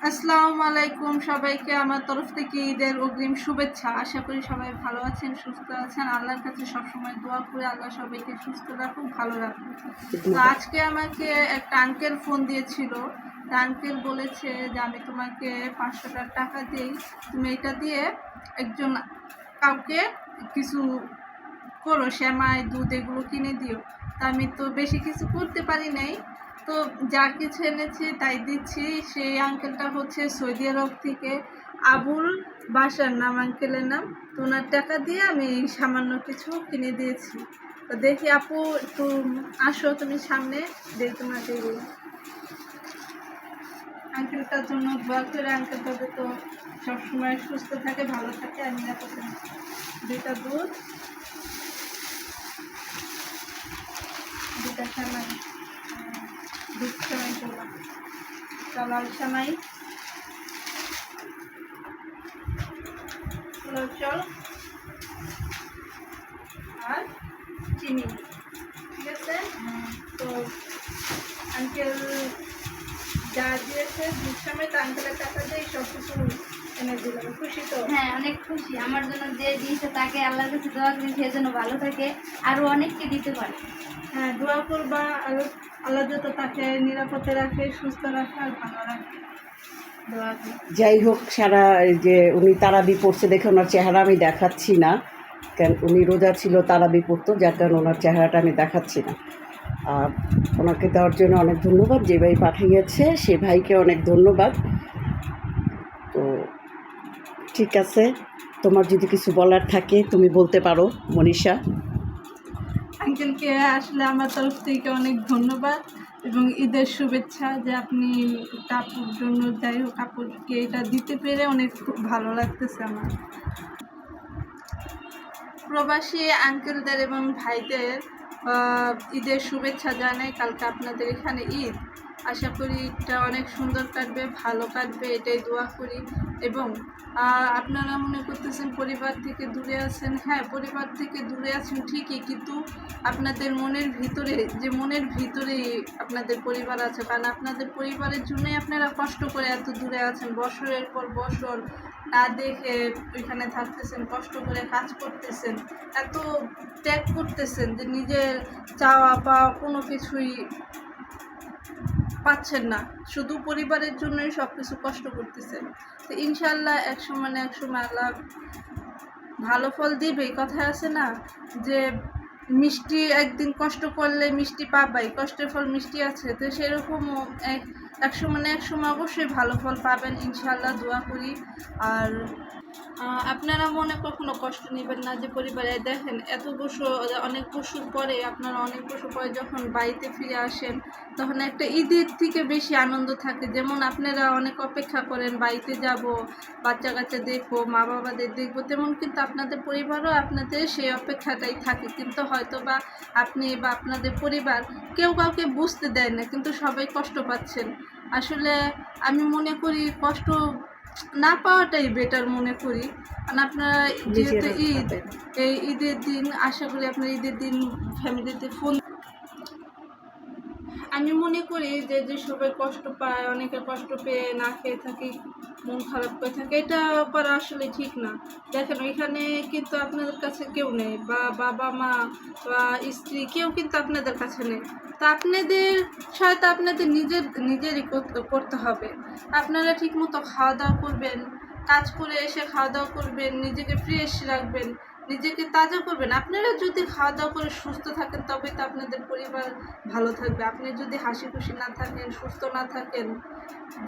আসসালামু আলাইকুম সবাইকে আমার তরফ থেকে ঈদের অগ্রিম শুভেচ্ছা। আশা করি সবাই ভালো আছেন, সুস্থ আছেন। আল্লাহর কাছে সবসময় দোয়া করে আল্লাহ সবাইকে সুস্থ রাখুক, ভালো রাখুক। তো আজকে আমাকে একটা আঙ্কেল ফোন দিয়েছিল। আঙ্কেল বলেছে যে আমি তোমাকে 500 টাকা দিই, তুমি এটা দিয়ে একজন কাউকে কিছু করো, সেমাই দুধ এগুলো কিনে দিও। তা আমি তো বেশি কিছু করতে পারি নাই, তো যা কিছু এনেছি তাই দিচ্ছি। সেই আঙ্কেলটা হচ্ছে সৌদি আরব থেকে, আবুল বাসার নাম আঙ্কেলের নাম। তো ওনার টাকা দিয়ে আমি সামান্য কিছু কিনে দিয়েছি। তো দেখি আপু একটু আসো তুমি সামনে, দেখি তোমাকে আঙ্কেলটার জন্য দোয়া করে। আঙ্কেল তবে তো সবসময় সুস্থ থাকে, ভালো থাকে। আমি দেখো দুইটা দুধ, দুটা সেমাই, দুধ সেমাই করলাম, লাল সেমাই, পোলাও চাল আর চিনি। ঠিক আছে? তো আঙ্কেল যা দিয়েছে দুধ সেমাই, তো আঙ্কেলের টাকা দিয়ে সব কিছু এনে দিলাম। খুশি তো? হ্যাঁ, অনেক খুশি। আমার জন্য যে দিয়েছে তাকে আল্লাহর কাছে দোয়া করি সে যেন ভালো থাকে, আরো অনেককে দিতে পারে। হ্যাঁ, দোয়া করবা আর আল্লাহ যত তাকে নিরাপদে রাখে, সুস্থ রাখে আর ভালো রাখে। দোয়া করি। যাই হোক, সারা যে উনি তারাবি পড়ছে দেখে ওনার চেহারা আমি দেখাচ্ছি না, কারণ উনি রোজা ছিল, তারাবি পড়তো, যার কারণে ওনার চেহারাটা আমি দেখাচ্ছি না। আর ওনাকে দেওয়ার জন্য অনেক ধন্যবাদ। যে ভাই পাঠিয়েছে সে ভাইকে অনেক ধন্যবাদ। তো ঠিক আছে, তোমার যদি কিছু বলার থাকে তুমি বলতে পারো মনীষা। আঙ্কেলকে আসলে আমার তরফ থেকে অনেক ধন্যবাদ এবং ঈদের শুভেচ্ছা। যে আপনি কাপড় জন্য যাই হোক কাপড়কে এটা দিতে পেরে অনেক খুব ভালো লাগতেছে আমার। প্রবাসী আঙ্কেলদের এবং ভাইদের ঈদের শুভেচ্ছা জানাই। কালকে আপনাদের এখানে ঈদ, আশা করি ঈদটা অনেক সুন্দর কাটবে, ভালো কাটবে, এটাই দোয়া করি। এবং আপনারা মনে করতেছেন পরিবার থেকে দূরে আছেন। হ্যাঁ, পরিবার থেকে দূরে আছেন ঠিকই, কিন্তু আপনাদের মনের ভিতরে, যে মনের ভিতরেই আপনাদের পরিবার আছে। কারণ আপনাদের পরিবারের জন্যই আপনারা কষ্ট করে এত দূরে আছেন, বছরের পর বছর না দেখে ওইখানে থাকতেছেন, কষ্ট করে কাজ করতেছেন, এত ত্যাগ করতেছেন যে নিজের চাওয়া পাওয়া কোনো কিছুই পাচ্ছেন না, শুধু পরিবারের জন্যই সব কিছু কষ্ট করতেছেন। তো ইনশাল্লাহ এক সময় না এক সময় আল্লাহ ভালো ফল দিবে। কথা আছে না যে মিষ্টি একদিন কষ্ট করলে মিষ্টি পাবাই, কষ্টের ফল মিষ্টি আছে। তো সেরকমও এক সময় না এক সময় অবশ্যই ভালো ফল পাবেন ইনশাল্লাহ, দোয়া করি। আর আপনারা মনে কখনো কষ্ট নেবেন না যে পরিবারে দেখেন এত বছর, অনেক বছর পরে আপনারা অনেক বছর পরে যখন বাড়িতে ফিরে আসেন তখন একটা ঈদের থেকে বেশি আনন্দ থাকে। যেমন আপনারা অনেক অপেক্ষা করেন বাড়িতে যাব, বাচ্চা কাচ্চা দেখবো, মা বাবাদের দেখবো, তেমন কিন্তু আপনাদের পরিবারও আপনাদের সেই অপেক্ষাটাই থাকে। কিন্তু হয়তো বা আপনি বা আপনাদের পরিবার কেউ কাউকে বুঝতে দেয় না, কিন্তু সবাই কষ্ট পাচ্ছেন। আসলে আমি মনে করি কষ্ট না পাওয়াটাই বেটার মনে করি। কারণ আপনারা যেহেতু ঈদ, এই ঈদের দিন আশা করি আপনার ঈদের দিন ফ্যামিলিতে ফোন। আমি মনে করি যে যে সবাই কষ্ট পায়, অনেকে কষ্ট পেয়ে না খেয়ে থাকে, মন খারাপ করে থাকে, এটা করা আসলে ঠিক না। দেখেন ওইখানে কিন্তু আপনাদের কাছে কেউ নেই, বা বাবা মা বা স্ত্রী কেউ কিন্তু আপনাদের কাছে নেই। তা আপনাদের সহায়তা আপনাদের নিজেরই করতে হবে। আপনারা ঠিকমতো খাওয়া দাওয়া করবেন, কাজ করে এসে খাওয়া দাওয়া করবেন, নিজেকে ফ্রেশ রাখবেন, নিজেকে তাজা করবেন। আপনারা যদি খাওয়া দাওয়া করে সুস্থ থাকেন তবে তো আপনাদের পরিবার ভালো থাকবে। আপনি যদি হাসি খুশি না থাকেন, সুস্থ না থাকেন,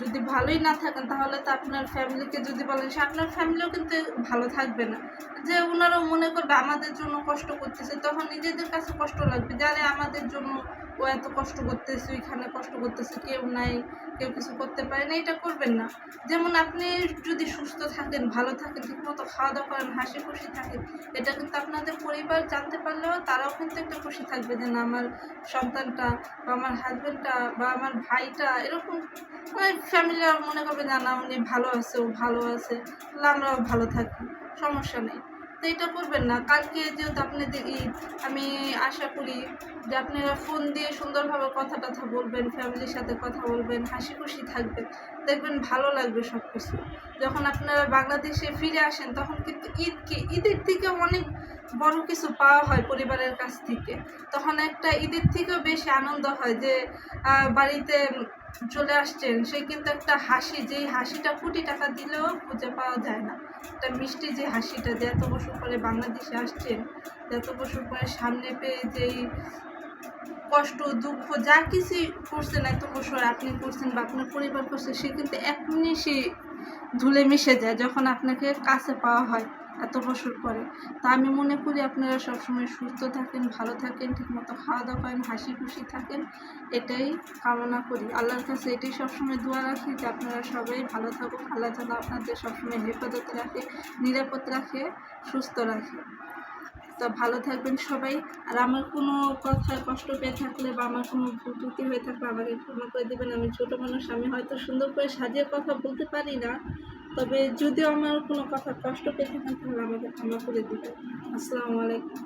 যদি ভালোই না থাকেন, তাহলে তো আপনার ফ্যামিলিকে যদি বলেন সে আপনার ফ্যামিলিও কিন্তু ভালো থাকবে না। যে ওনারাও মনে করবে আমাদের জন্য কষ্ট করতেছে, তখন নিজেদের কাছে কষ্ট লাগবে, যারা আমাদের জন্য ও এত কষ্ট করতেছে, ওইখানে কষ্ট করতেছে, কেউ নাই, কেউ কিছু করতে পারে না, এটা করবেন না। যেমন আপনি যদি সুস্থ থাকেন, ভালো থাকেন, ঠিকমতো খাওয়া দাওয়া করেন, হাসি খুশি থাকেন, এটা কিন্তু আপনাদের পরিবার জানতে পারলেও তারাও কিন্তু একটা খুশি থাকবে যে না আমার সন্তানটা বা আমার হাজব্যান্ডটা বা আমার ভাইটা এরকম, মানে ফ্যামিলি মনে করবে যে না উনি ভালো আছে, ও ভালো আছে, তাহলে আমরাও ভালো থাকি, সমস্যা নেই। তো এটা করবেন না। কালকে যেহেতু আপনাদের ঈদ, আমি আশা করি যে আপনারা ফোন দিয়ে সুন্দরভাবে কথা টথা বলবেন, ফ্যামিলির সাথে কথা বলবেন, হাসি খুশি থাকবেন, দেখবেন ভালো লাগবে সব কিছু। যখন আপনারা বাংলাদেশে ফিরে আসেন তখন কিন্তু ঈদের থেকে অনেক বড় কিছু পাওয়া হয় পরিবারের কাছ থেকে। তখন একটা ঈদের থেকেও বেশি আনন্দ হয় যে বাড়িতে চলে আসছেন, সে কিন্তু একটা হাসি, যেই হাসিটা কোটি টাকা দিলেও খুঁজে পাওয়া যায় না। একটা মিষ্টি যে হাসিটা, যে এত বছর পরে বাংলাদেশে আসছেন, যে এত বছর পরে সামনে পেয়ে যেই কষ্ট দুঃখ যা কিছুই করছেন এত বছর আপনি করছেন বা আপনার পরিবার করছে, সে কিন্তু এক নিমিষে ধুলে মিশে যায় যখন আপনাকে কাছে পাওয়া হয় এত বছর পরে। তা আমি মনে করি আপনারা সবসময় সুস্থ থাকেন, ভালো থাকেন, ঠিকমতো খাওয়া দাওয়া করেন, হাসি খুশি থাকেন, এটাই কামনা করি। আল্লাহর কাছে এটাই সবসময় দোয়া রাখি যে আপনারা সবাই ভালো থাকুক, আল্লাহ যেন আপনাদের সবসময় হেফাজতে রাখে, নিরাপদ রাখে, সুস্থ রাখে। তো ভালো থাকবেন সবাই। আর আমার কোনো কথায় কষ্ট পেয়ে থাকলে বা আমার কোনো ভুল ত্রুটি হয়ে থাকলে আমাকে ক্ষমা করে দেবেন। আমি ছোটো মানুষ, আমি হয়তো সুন্দর করে সাজিয়ে কথা বলতে পারি না, তবে যদিও আমার কোনো কথা কষ্ট পেয়ে থাকেন তাহলে আমাকে ক্ষমা করে দেবেন। আসসালামু আলাইকুম।